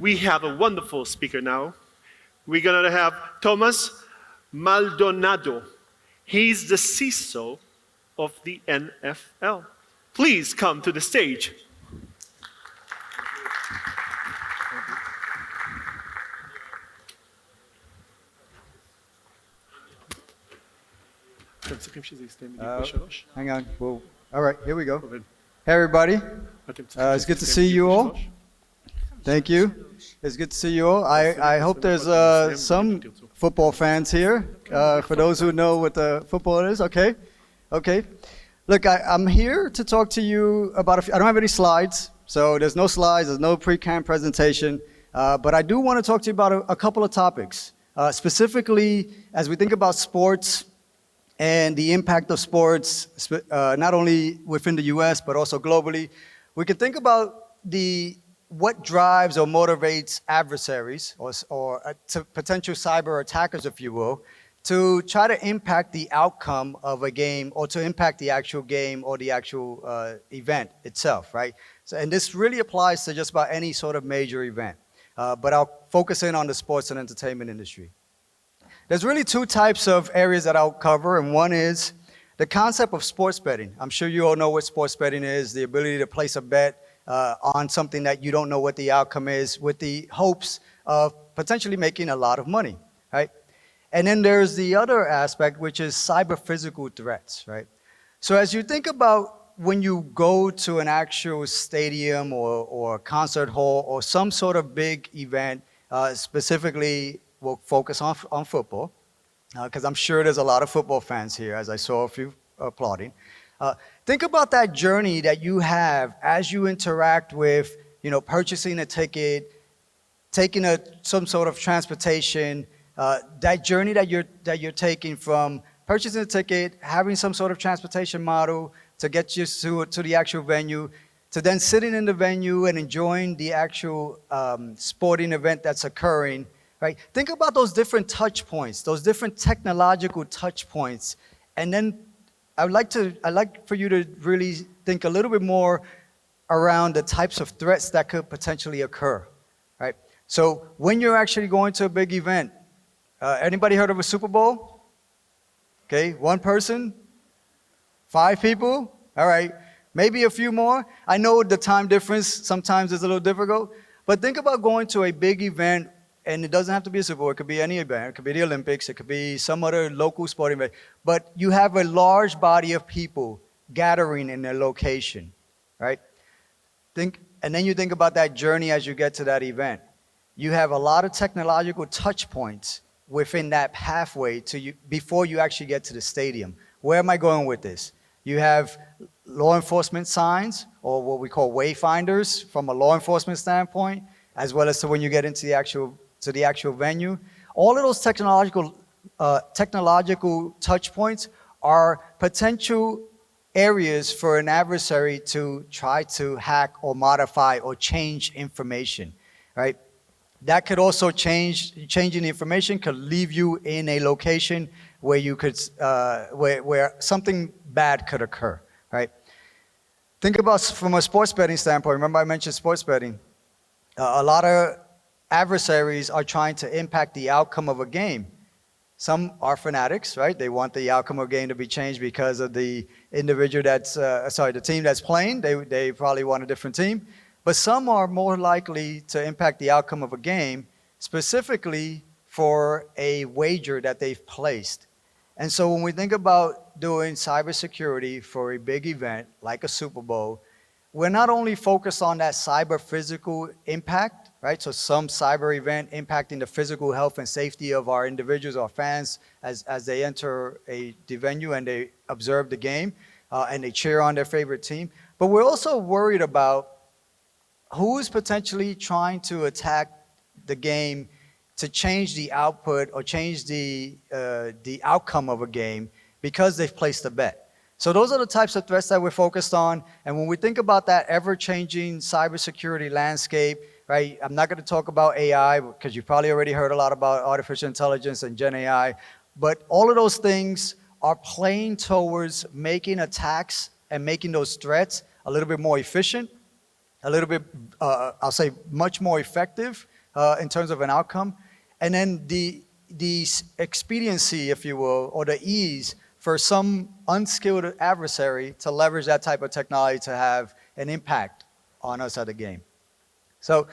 we have a wonderful speaker now. We're going to have Tomás Maldonado. He's the CISO of the NFL. Please come to the stage. Hang on. Whoa. All right, here we go. Hey, everybody. It's good to see you all. Thank you. It's good to see you all. I hope there's some football fans here. For those who know what the football is, okay? Okay. Look, I'm here to talk to you about I don't have any slides, so there's no slides, there's no pre-canned presentation, but I do want to talk to you about a couple of topics. Specifically, as we think about sports and the impact of sports, not only within the US, but also globally, we can think about what drives or motivates adversaries or potential cyber attackers, if you will, to try to impact the outcome of a game or to impact the actual game or the actual event itself, right? So, and this really applies to just about any sort of major event, but I'll focus in on the sports and entertainment industry. There's really two types of areas that I'll cover, and one is the concept of sports betting. I'm sure you all know what sports betting is, the ability to place a bet on something that you don't know what the outcome is with the hopes of potentially making a lot of money, right? And then there's the other aspect, which is cyber physical threats, right? So as you think about when you go to an actual stadium or concert hall or some sort of big event, specifically we'll focus on football, because I'm sure there's a lot of football fans here, as I saw a few applauding. Think about that journey that you have as you interact with, purchasing a ticket, taking some sort of transportation, that journey that you're taking from purchasing a ticket, having some sort of transportation model to get you to the actual venue, to then sitting in the venue and enjoying the actual sporting event that's occurring, right? Think about those different touch points, those different technological touch points, and then I'd like for you to really think a little bit more around the types of threats that could potentially occur, right? So when you're actually going to a big event, anybody heard of a Super Bowl? Okay, one person? 5 people? All right, maybe a few more. I know the time difference sometimes is a little difficult, but think about going to a big event, and it doesn't have to be a Super Bowl, it could be any event, it could be the Olympics, it could be some other local sporting event, but you have a large body of people gathering in a location, right? And then you think about that journey as you get to that event. You have a lot of technological touch points within that pathway before you actually get to the stadium. Where am I going with this? You have law enforcement signs, or what we call wayfinders from a law enforcement standpoint, as well as to when you get into the actual venue. All of those technological touch points are potential areas for an adversary to try to hack or modify or change information, right? That could also changing the information could leave you in a location where you could, where something bad could occur, right? Think about from a sports betting standpoint. Remember I mentioned sports betting. A lot of adversaries are trying to impact the outcome of a game. Some are fanatics, right? They want the outcome of a game to be changed because of the individual the team that's playing. They probably want a different team. But some are more likely to impact the outcome of a game, specifically for a wager that they've placed. And so when we think about doing cybersecurity for a big event like a Super Bowl, we're not only focused on that cyber physical impact, right? So some cyber event impacting the physical health and safety of our individuals, our fans, as they enter the venue and they observe the game and they cheer on their favorite team. But we're also worried about who is potentially trying to attack the game to change the output or change the outcome of a game because they've placed a bet. So those are the types of threats that we're focused on. And when we think about that ever-changing cybersecurity landscape, right, I'm not going to talk about AI because you've probably already heard a lot about artificial intelligence and Gen AI, but all of those things are playing towards making attacks and making those threats a little bit more efficient, a little bit, I'll say, much more effective in terms of an outcome. And then the expediency, if you will, or the ease for some unskilled adversary to leverage that type of technology to have an impact on us at the game. So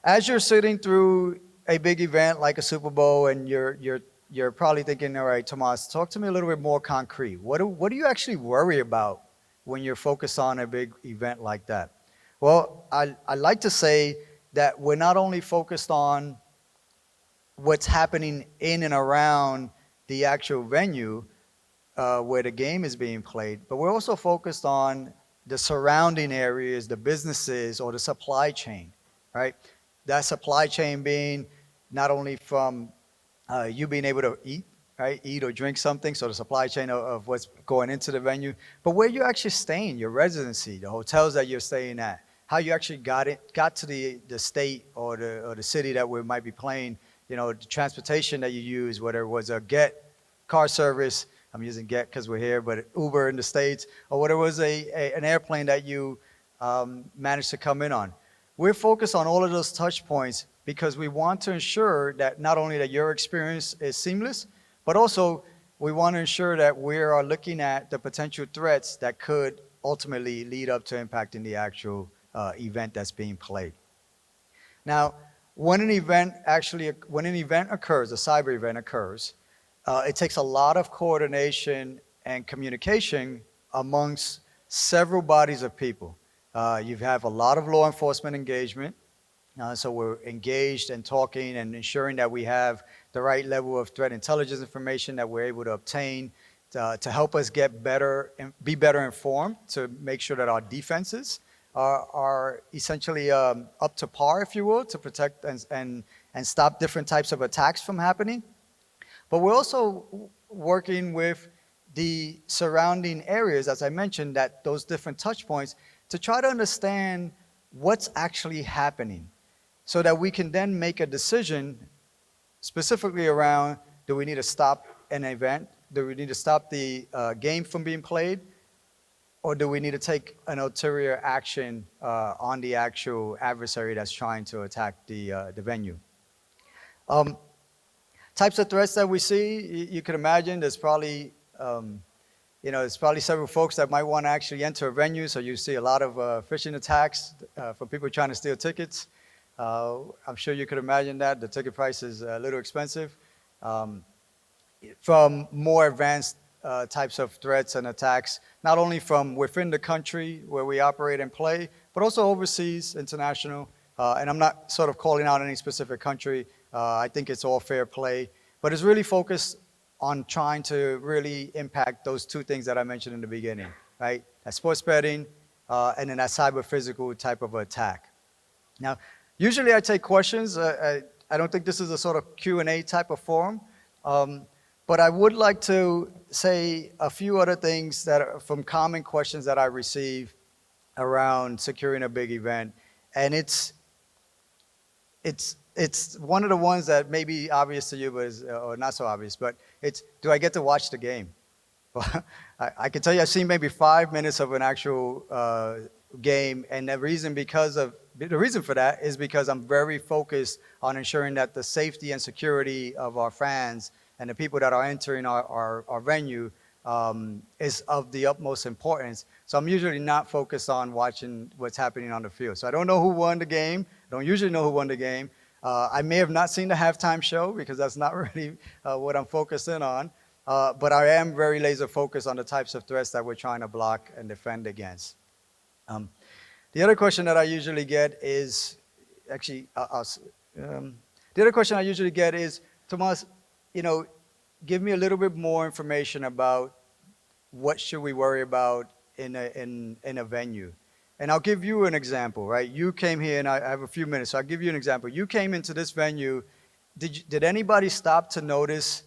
as you're sitting through a big event like a Super Bowl and you're probably thinking, all right, Tomas, talk to me a little bit more concrete. What do you actually worry about when you're focused on a big event like that? Well, I like to say that we're not only focused on what's happening in and around the actual venue where the game is being played, but we're also focused on the surrounding areas, the businesses, or the supply chain, right? That supply chain being not only from you being able to eat, right? Eat or drink something, so the supply chain of what's going into the venue, but where you're actually staying, your residency, the hotels that you're staying at, how you actually got to the state or the city that we might be playing, you know, the transportation that you use, whether it was a Get car service, I'm using Get because we're here, but Uber in the States, or whether it was an airplane that you managed to come in on. We're focused on all of those touch points because we want to ensure that not only that your experience is seamless, but also we want to ensure that we are looking at the potential threats that could ultimately lead up to impacting the actual event that's being played. Now, when an event occurs, a cyber event occurs, it takes a lot of coordination and communication amongst several bodies of people. You have a lot of law enforcement engagement, so we're engaged and talking and ensuring that we have the right level of threat intelligence information that we're able to obtain to help us get better and be better informed to make sure that our defenses are essentially up to par, if you will, to protect and stop different types of attacks from happening. But we're also working with the surrounding areas, as I mentioned, that those different touch points, to try to understand what's actually happening so that we can then make a decision specifically around, do we need to stop an event? Do we need to stop the game from being played? Or do we need to take an ulterior action on the actual adversary that's trying to attack the venue? Types of threats that we see, you can imagine there's probably, there's probably several folks that might want to actually enter a venue, so you see a lot of phishing attacks from people trying to steal tickets. I'm sure you could imagine that. The ticket price is a little expensive. From more advanced types of threats and attacks, not only from within the country where we operate and play, but also overseas, international. And I'm not sort of calling out any specific country. I think it's all fair play. But it's really focused on trying to really impact those two things that I mentioned in the beginning, right? That sports betting and then that cyber physical type of attack. Now, usually I take questions. I don't think this is a sort of Q&A type of forum. But I would like to say a few other things that are from common questions that I receive around securing a big event. And it's one of the ones that may be obvious to you, but is, or not so obvious, but it's, do I get to watch the game? Well, I can tell you I've seen maybe 5 minutes of an actual game, and the reason for that is because I'm very focused on ensuring that the safety and security of our fans and the people that are entering our venue is of the utmost importance. So I'm usually not focused on watching what's happening on the field. So I don't know who won the game. I don't usually know who won the game. I may have not seen the halftime show because that's not really what I'm focused in on. But I am very laser focused on the types of threats that we're trying to block and defend against. The other question that I usually get is, actually, the other question I usually get is, Tomas, give me a little bit more information about what should we worry about in a venue. And I'll give you an example, right? You came here, and I have a few minutes, so I'll give you an example. You came into this venue. Did anybody stop to notice,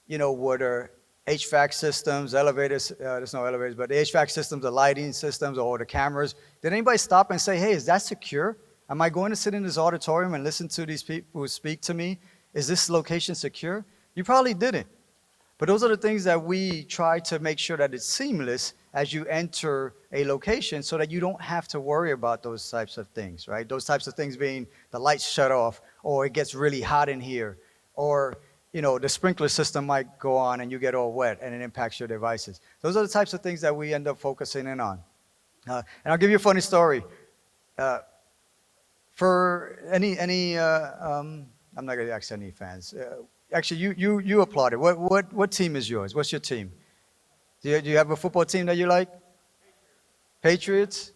were there HVAC systems, elevators, there's no elevators, but the HVAC systems, the lighting systems, or the cameras? Did anybody stop and say, hey, is that secure? Am I going to sit in this auditorium and listen to these people who speak to me? Is this location secure? You probably didn't. But those are the things that we try to make sure that it's seamless as you enter a location so that you don't have to worry about those types of things, right? Those types of things being the lights shut off, or it gets really hot in here, or the sprinkler system might go on and you get all wet and it impacts your devices. Those are the types of things that we end up focusing in on. And I'll give you a funny story. For any I'm not going to ask any fans. Actually, you applauded. What team is yours? What's your team? Do you have a football team that you like? Patriots?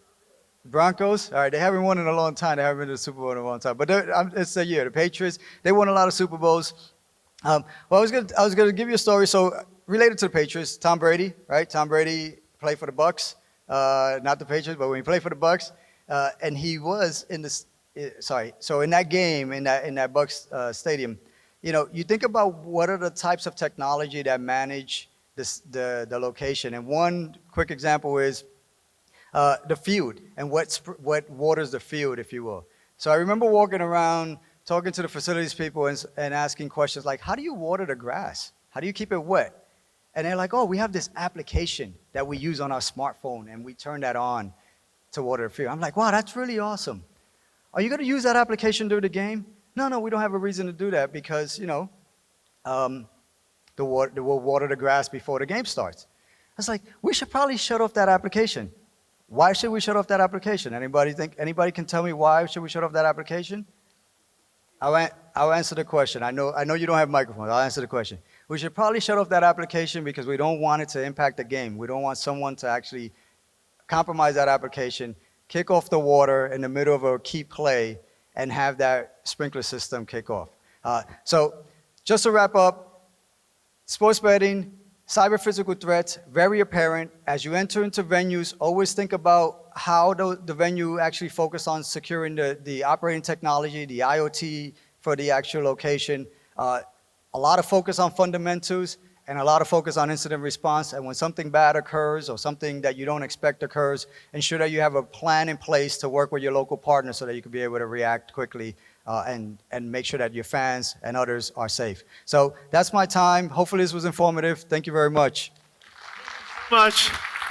Broncos? All right, they haven't won in a long time. They haven't been to the Super Bowl in a long time. But it's a year. The Patriots, they won a lot of Super Bowls. Well, I was gonna give you a story. So related to the Patriots, Tom Brady, right? Tom Brady played for the Bucks, not the Patriots, but when he played for the Bucks, and he was in this. So in that game, in that Bucks stadium, you think about what are the types of technology that manage the location. And one quick example is the field and what waters the field, if you will. So I remember walking around talking to the facilities people and asking questions like, how do you water the grass? How do you keep it wet? And they're like, oh, we have this application that we use on our smartphone, and we turn that on to water the field. I'm like, wow, that's really awesome. Are you going to use that application during the game? No, we don't have a reason to do that because, we'll water the grass before the game starts. I was like, we should probably shut off that application. Why should we shut off that application? Anybody can tell me why should we shut off that application? I'll answer the question. I know you don't have microphones. I'll answer the question. We should probably shut off that application because we don't want it to impact the game. We don't want someone to actually compromise that application, kick off the water in the middle of a key play, and have that sprinkler system kick off. So just to wrap up, sports betting, cyber physical threats, very apparent. As you enter into venues, always think about how the venue actually focus on securing the operating technology, the IoT for the actual location. A lot of focus on fundamentals and a lot of focus on incident response. And when something bad occurs or something that you don't expect occurs, ensure that you have a plan in place to work with your local partners so that you can be able to react quickly and make sure that your fans and others are safe. So that's my time. Hopefully this was informative. Thank you very much.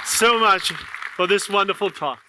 So much for this wonderful talk.